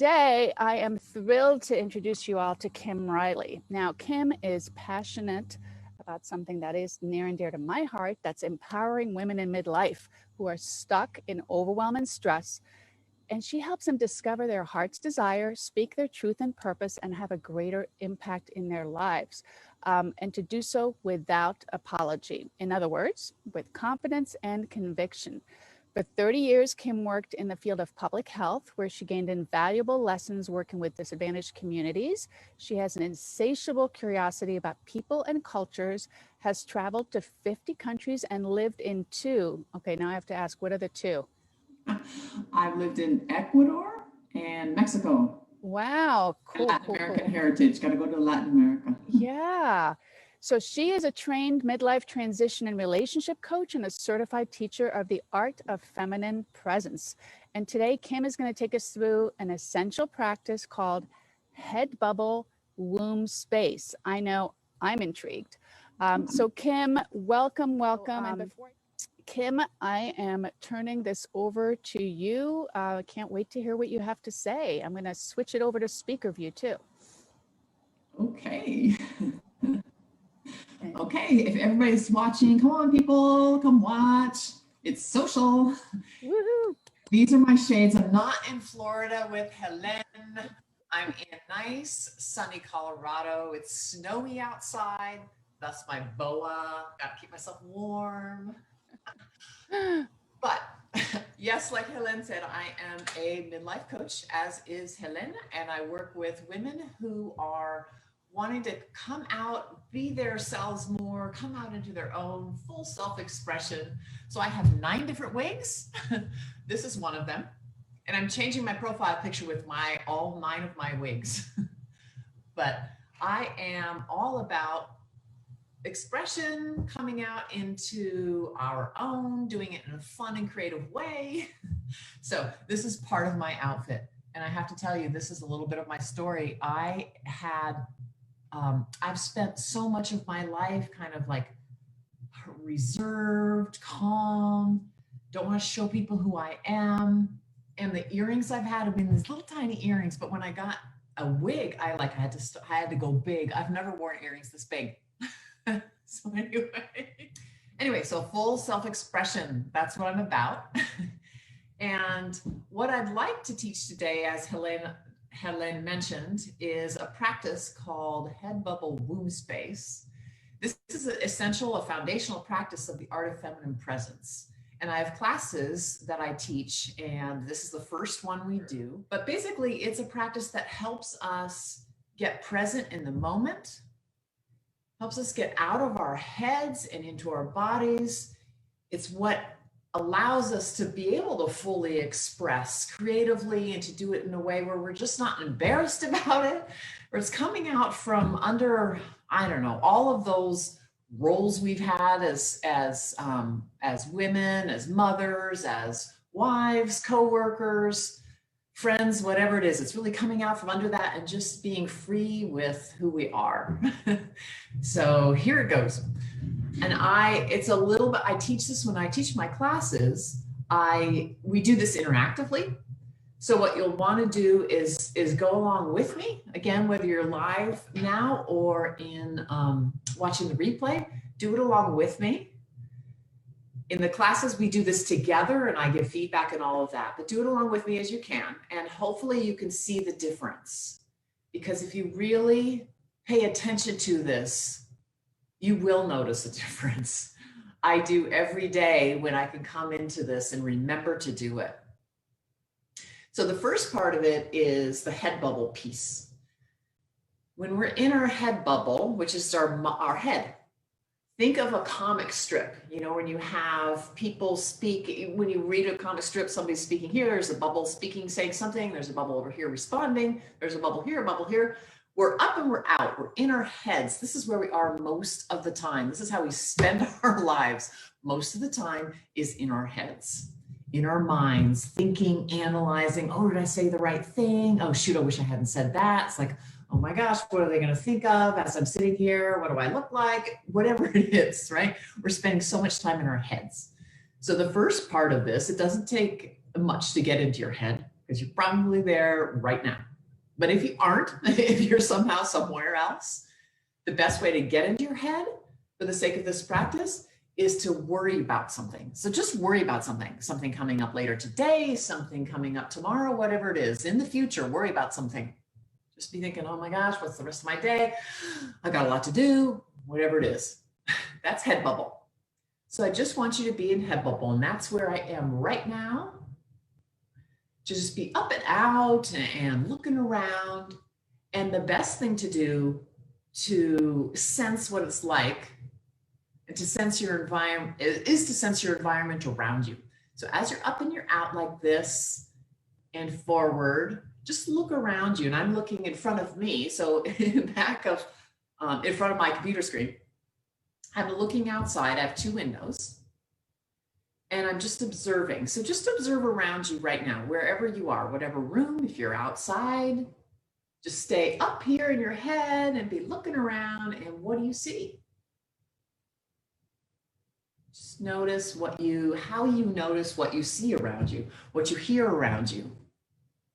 Today, I am thrilled to introduce you all to Kim Riley. Now, Kim is passionate about something that is near and dear to my heart, that's empowering women in midlife who are stuck in overwhelm and stress. And she helps them discover their heart's desire, speak their truth and purpose, and have a greater impact in their lives. And to do so without apology. In other words, with confidence and conviction. For 30 years, Kim worked in the field of public health, where she gained invaluable lessons working with disadvantaged communities. She has an insatiable curiosity about people and cultures, has traveled to 50 countries and lived in two. Okay, now I have to ask, what are the two? I've lived in Ecuador and Mexico. Wow, And cool, Latin cool, American cool. heritage. Got to go to Latin America. Yeah. So she is a trained midlife transition and relationship coach and a certified teacher of the art of feminine presence. And today, Kim is going to take us through an essential practice called head bubble womb space. I know I'm intrigued. So Kim, welcome, welcome. And before Kim, I am turning this over to you. Can't wait to hear what you have to say. I'm going to switch it over to speaker view too. Okay. Okay, if everybody's watching, come on, people, come watch. It's social. Woohoo! These are my shades. I'm not in Florida with Helen. I'm in nice, sunny Colorado. It's snowy outside. That's my boa. Got to keep myself warm. But yes, like Helen said, I am a midlife coach, as is Helen, and I work with women who are wanting to come out, be themselves more, come out into their own full self-expression. So I have 9 different wigs. This is one of them. And I'm changing my profile picture with all 9 of my wigs. But I am all about expression, coming out into our own, doing it in a fun and creative way. So this is part of my outfit. And I have to tell you, this is a little bit of my story. I've spent so much of my life kind of like reserved, calm, don't want to show people who I am. And the earrings I've had have been these little tiny earrings, but when I got a wig, I had to go big. I've never worn earrings this big. So anyway, so full self-expression, that's what I'm about. And what I'd like to teach today, as Helen mentioned, is a practice called head bubble womb space. This is an essential, a foundational practice of the art of feminine presence. And I have classes that I teach, and this is the first one we do. But basically, it's a practice that helps us get present in the moment, helps us get out of our heads and into our bodies. It's what allows us to be able to fully express creatively and to do it in a way where we're just not embarrassed about it, or it's coming out from under, I don't know, all of those roles we've had as women, as mothers, as wives, co-workers, friends, whatever it is. It's really coming out from under that and just being free with who we are. So here it goes. And I teach this when I teach my classes. We do this interactively. So what you'll want to do is go along with me. Again, whether you're live now or in watching the replay, do it along with me. In the classes, we do this together and I give feedback and all of that, but do it along with me as you can. And hopefully you can see the difference, because if you really pay attention to this, you will notice a difference. I do every day when I can come into this and remember to do it. So the first part of it is the head bubble piece. When we're in our head bubble, which is our head, think of a comic strip. You know, when you have people speak, when you read a comic strip, somebody's speaking here, there's a bubble speaking, saying something, there's a bubble over here responding, there's a bubble here, a bubble here. We're up and we're out, we're in our heads. This is where we are most of the time. This is how we spend our lives. Most of the time is in our heads, in our minds, thinking, analyzing, oh, did I say the right thing? Oh, shoot, I wish I hadn't said that. It's like, oh my gosh, what are they going to think of as I'm sitting here? What do I look like? Whatever it is, right? We're spending so much time in our heads. So the first part of this, it doesn't take much to get into your head. because you're probably there right now. But if you aren't, if you're somehow somewhere else, the best way to get into your head for the sake of this practice is to worry about something. So just worry about something coming up later today, something coming up tomorrow, whatever it is. In the future, worry about something. Just be thinking, oh my gosh, what's the rest of my day? I got a lot to do, whatever it is. That's head bubble. So I just want you to be in head bubble, and that's where I am right now. Just be up and out and looking around. And the best thing to do to sense what it's like and to sense your environment is to sense your environment around you. So as you're up and you're out like this and forward, just look around you. And I'm looking in front of me. So in front of my computer screen, I'm looking outside. I have 2 windows and I'm just observing. So just observe around you right now, wherever you are, whatever room, if you're outside, just stay up here in your head and be looking around. And what do you see? Just notice how you notice what you see around you, what you hear around you,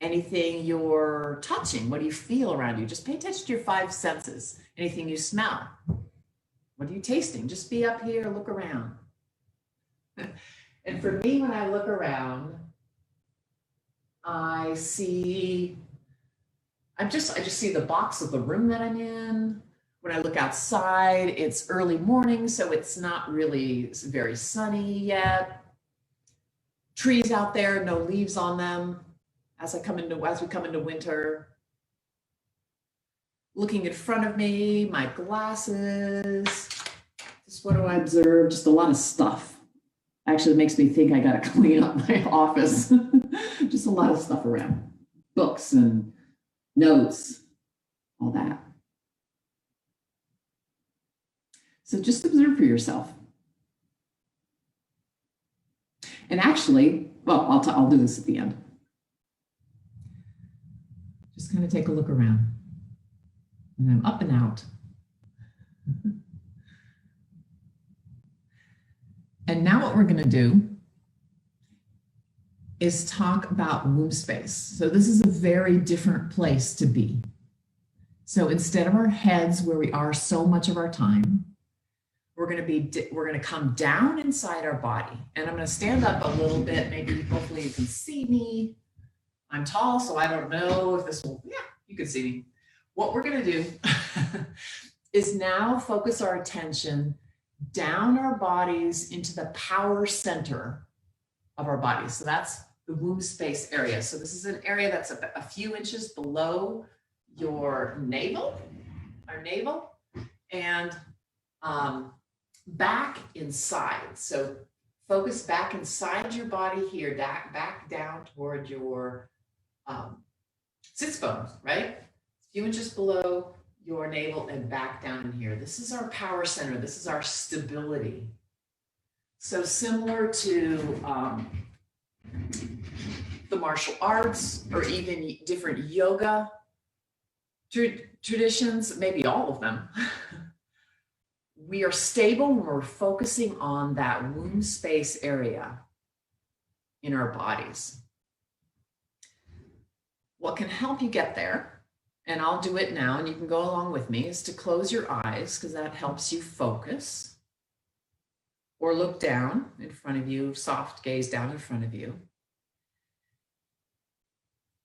anything you're touching, what do you feel around you? Just pay attention to your 5 senses, anything you smell. What are you tasting? Just be up here, look around. And for me, when I look around, I just see the box of the room that I'm in. When I look outside, it's early morning, so it's not really very sunny yet. Trees out there, no leaves on them as we come into winter. Looking in front of me, my glasses. Just what do I observe? Just a lot of stuff. Actually, it makes me think I got to clean up my office. Just a lot of stuff around. Books and notes, all that. So just observe for yourself. And actually, well, I'll do this at the end. Just kind of take a look around. And I'm up and out. And now what we're going to do is talk about womb space. So this is a very different place to be. So instead of our heads where we are so much of our time, we're going to come down inside our body. And I'm going to stand up a little bit. Maybe hopefully you can see me. I'm tall, so I don't know if this will, yeah, you can see me. What we're going to do is now focus our attention down our bodies into the power center of our bodies. So that's the womb space area. So this is an area that's a few inches below your navel, and back inside. So focus back inside your body here, back down toward your sits bones, right? A few inches below your navel and back down in here. This is our power center. This is our stability. So similar to the martial arts or even different yoga traditions, maybe all of them, we are stable when we're focusing on that womb space area in our bodies. What can help you get there, and I'll do it now, and you can go along with me, is to close your eyes, because that helps you focus. Or look down in front of you, soft gaze down in front of you.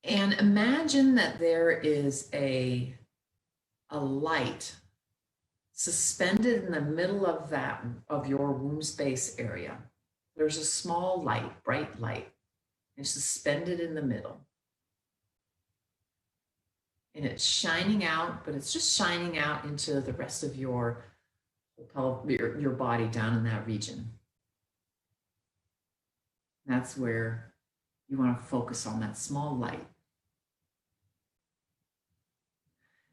And imagine that there is a light suspended in the middle of your womb space area. There's a small light, bright light, and suspended in the middle. And it's shining out, but it's just shining out into the rest of your body down in that region. That's where you want to focus on that small light.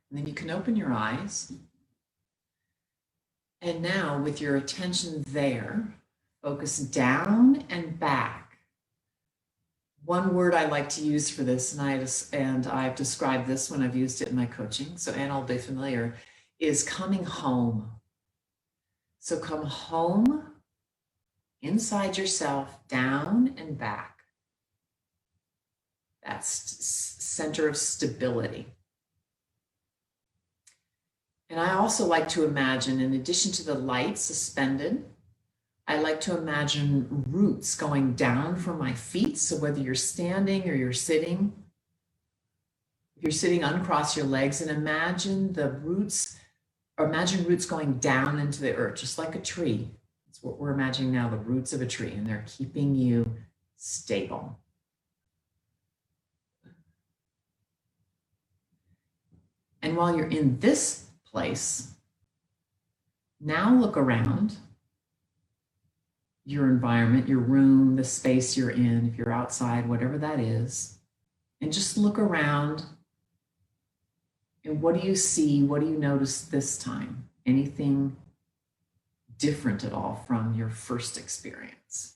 And then you can open your eyes. And now with your attention there, focus down and back. One word I like to use for this, and I've described this when I've used it in my coaching, so Anne will be familiar, is coming home. So come home inside yourself, down and back that center of stability. And I also like to imagine, in addition to the light suspended, I like to imagine roots going down from my feet. So whether you're standing or you're sitting, if you're sitting, uncross your legs and imagine the roots, or imagine roots going down into the earth, just like a tree. That's what we're imagining now, the roots of a tree, and they're keeping you stable. And while you're in this place, now look around your environment, your room, the space you're in, if you're outside, whatever that is, and just look around. And what do you see? What do you notice this time? Anything different at all from your first experience?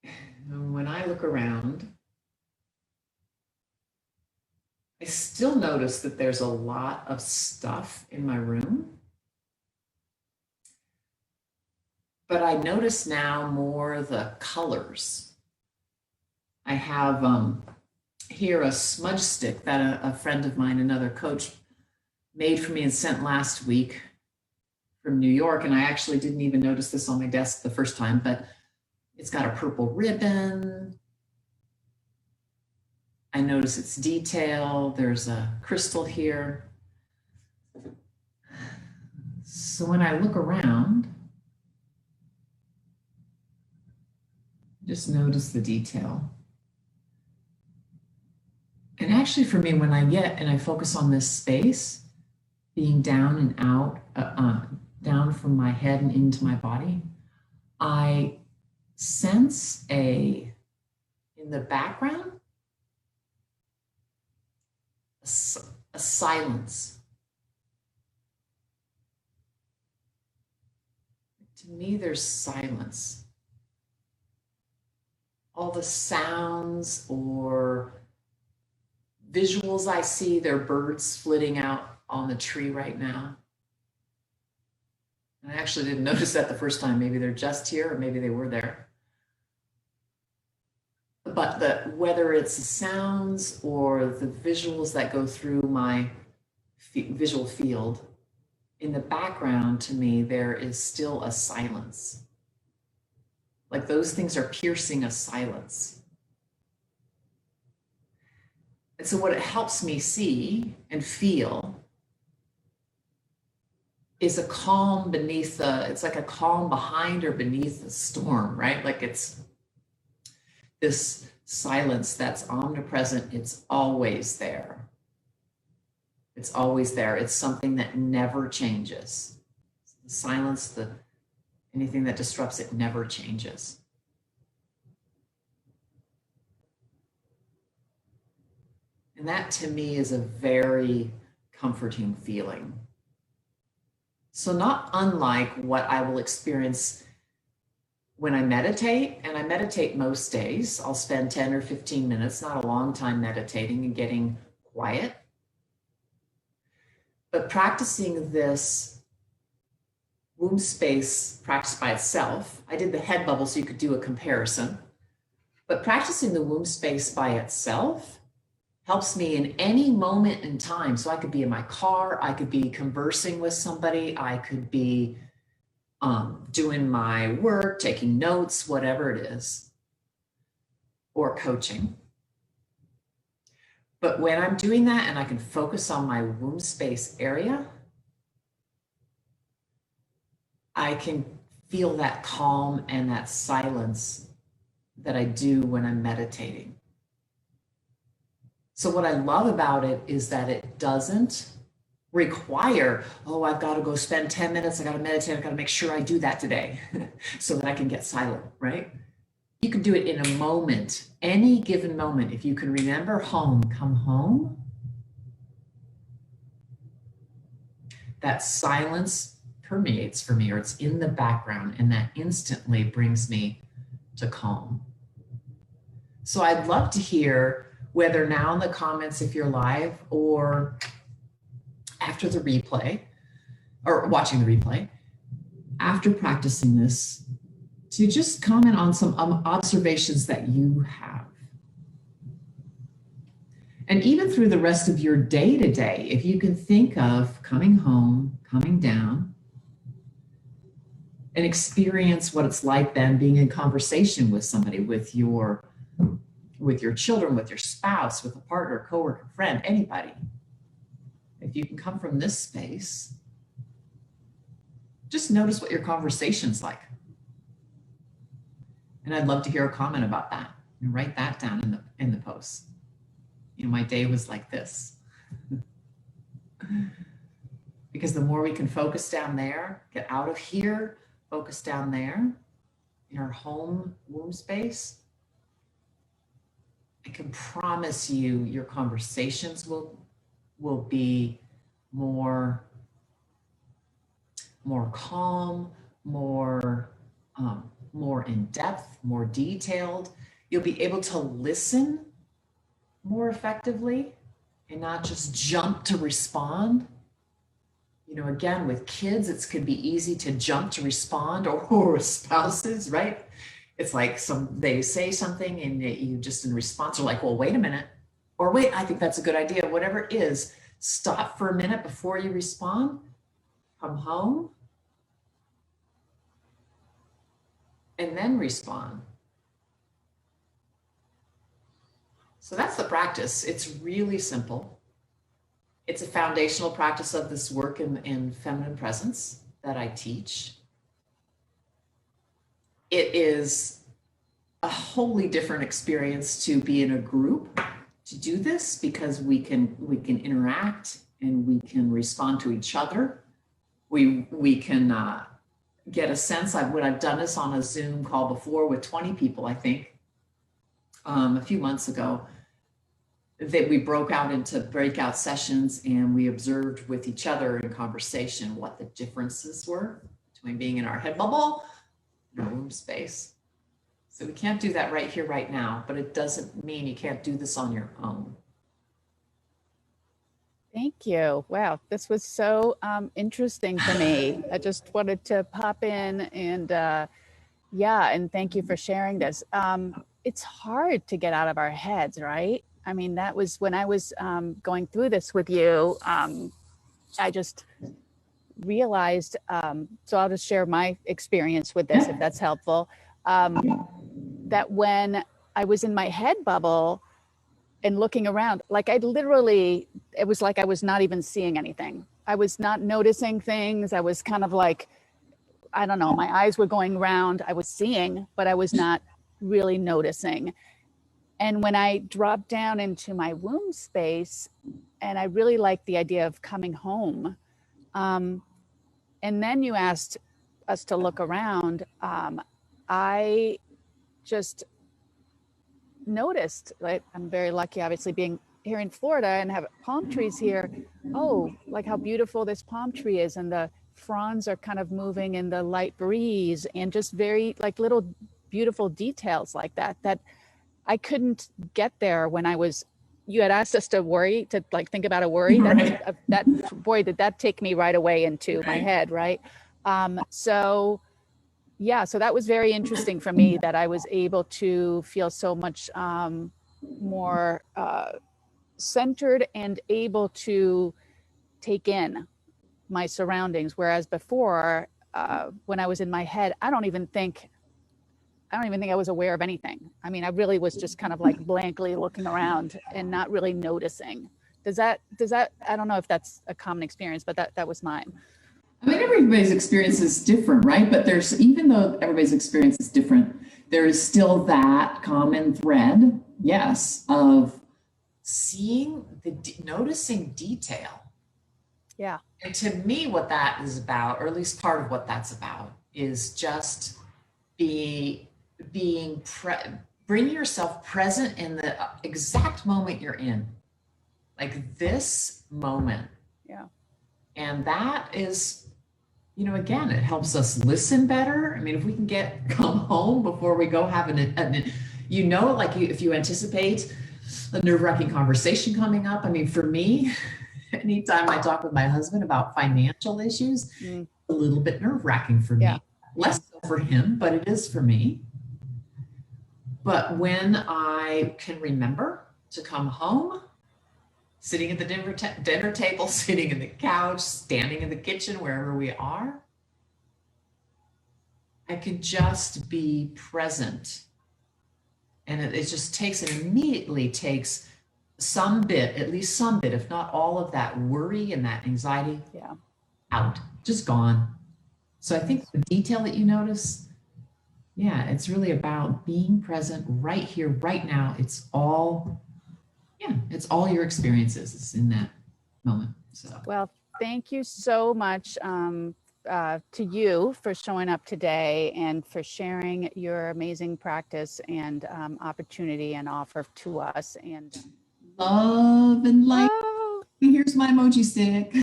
And when I look around, I still notice that there's a lot of stuff in my room. But I notice now more the colors. I have here a smudge stick that a friend of mine, another coach, made for me and sent last week from New York. And I actually didn't even notice this on my desk the first time, but it's got a purple ribbon. I notice its detail. There's a crystal here. So when I look around, just notice the detail. And actually for me, when I get and I focus on this space, being down and out, down from my head and into my body, I sense in the background, a silence. To me, there's silence. All the sounds or visuals I see, they're birds flitting out on the tree right now. And I actually didn't notice that the first time. Maybe they're just here or maybe they were there. But whether it's the sounds or the visuals that go through my visual field, in the background, to me, there is still a silence. Like those things are piercing a silence. And so what it helps me see and feel is a calm beneath it's like a calm behind or beneath the storm, right? Like it's this silence that's omnipresent. It's always there. It's always there. It's something that never changes. The silence, anything that disrupts it never changes. And that to me is a very comforting feeling. So not unlike what I will experience when I meditate, and I meditate most days. I'll spend 10 or 15 minutes, not a long time meditating and getting quiet. But practicing this womb space practice by itself, I did the head bubble so you could do a comparison, but practicing the womb space by itself helps me in any moment in time. So I could be in my car, I could be conversing with somebody, I could be doing my work, taking notes, whatever it is, or coaching. But when I'm doing that and I can focus on my womb space area, I can feel that calm and that silence that I do when I'm meditating. So what I love about it is that it doesn't require, oh, I've got to go spend 10 minutes, I got to meditate, I've got to make sure I do that today so that I can get silent, right? You can do it in a moment, any given moment. If you can remember home, come home. That silence permeates for me, or it's in the background, and that instantly brings me to calm. So I'd love to hear, whether now in the comments if you're live or after the replay, or watching the replay, after practicing this, to just comment on some observations that you have. And even through the rest of your day to day, if you can think of coming home, coming down, and experience what it's like then being in conversation with somebody, with your children, with your spouse, with a partner, coworker, friend, anybody. If you can come from this space, just notice what your conversation's like. And I'd love to hear a comment about that. And write that down in the post. You know, my day was like this. Because the more we can focus down there, get out of here, focus down there in our home womb space, I can promise you your conversations will be more calm, more in depth, more detailed. You'll be able to listen more effectively and not just jump to respond. You know, again, with kids, it can be easy to jump to respond, or spouses, right? It's like they say something and you just in response are like, well, wait a minute, or wait, I think that's a good idea. Whatever it is, stop for a minute before you respond, come home, and then respond. So that's the practice. It's really simple. It's a foundational practice of this work in feminine presence that I teach. It is a wholly different experience to be in a group to do this, because we can interact and we can respond to each other. We can get a sense. I've done this on a Zoom call before with 20 people, I think, a few months ago. That we broke out into breakout sessions and we observed with each other in conversation what the differences were between being in our head bubble and our womb space. So we can't do that right here, right now, but it doesn't mean you can't do this on your own. Thank you. Wow, this was so interesting for me. I just wanted to pop in and and thank you for sharing this. It's hard to get out of our heads, right? I mean, that was when I was going through this with you. I just realized, so I'll just share my experience with this, if that's helpful, that when I was in my head bubble and looking around, like it was like I was not even seeing anything. I was not noticing things. I was kind of like, I don't know, my eyes were going round. I was seeing, but I was not really noticing. And when I dropped down into my womb space, and I really liked the idea of coming home, and then you asked us to look around, I just noticed, like, I'm very lucky, obviously, being here in Florida and have palm trees here. Oh, like how beautiful this palm tree is, and the fronds are kind of moving in the light breeze, and just very like little beautiful details like that I couldn't get there when you had asked us to worry, to like think about a worry. Right. Did that take me right away into my head, right? So that was very interesting for me, that I was able to feel so much more centered and able to take in my surroundings. Whereas before, when I was in my head, I don't even think I was aware of anything. I mean, I really was just kind of like blankly looking around and not really noticing. Does that, I don't know if that's a common experience, but that was mine. I mean, everybody's experience is different, right? But even though everybody's experience is different, there is still that common thread, yes, of noticing detail. Yeah. And to me, what that is about, or at least part of what that's about, is just bring yourself present in the exact moment you're in, like this moment. Yeah. And that is, again, it helps us listen better. I mean, if we can come home before we go have if you anticipate a nerve-wracking conversation coming up. I mean, for me, anytime I talk with my husband about financial issues, a little bit nerve-wracking for me. Less so for him, but it is for me. But when I can remember to come home, sitting at the dinner table, sitting in the couch, standing in the kitchen, wherever we are, I could just be present. And it just takes, it immediately takes some bit, at least some bit, if not all of that worry and that anxiety out, just gone. So I think the detail that you notice, yeah, it's really about being present right here, right now. It's all, it's all your experiences. It's in that moment. So, well, thank you so much to you for showing up today and for sharing your amazing practice and opportunity and offer to us. And love and light. Oh. Here's my emoji stick.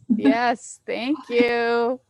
Yes, thank you.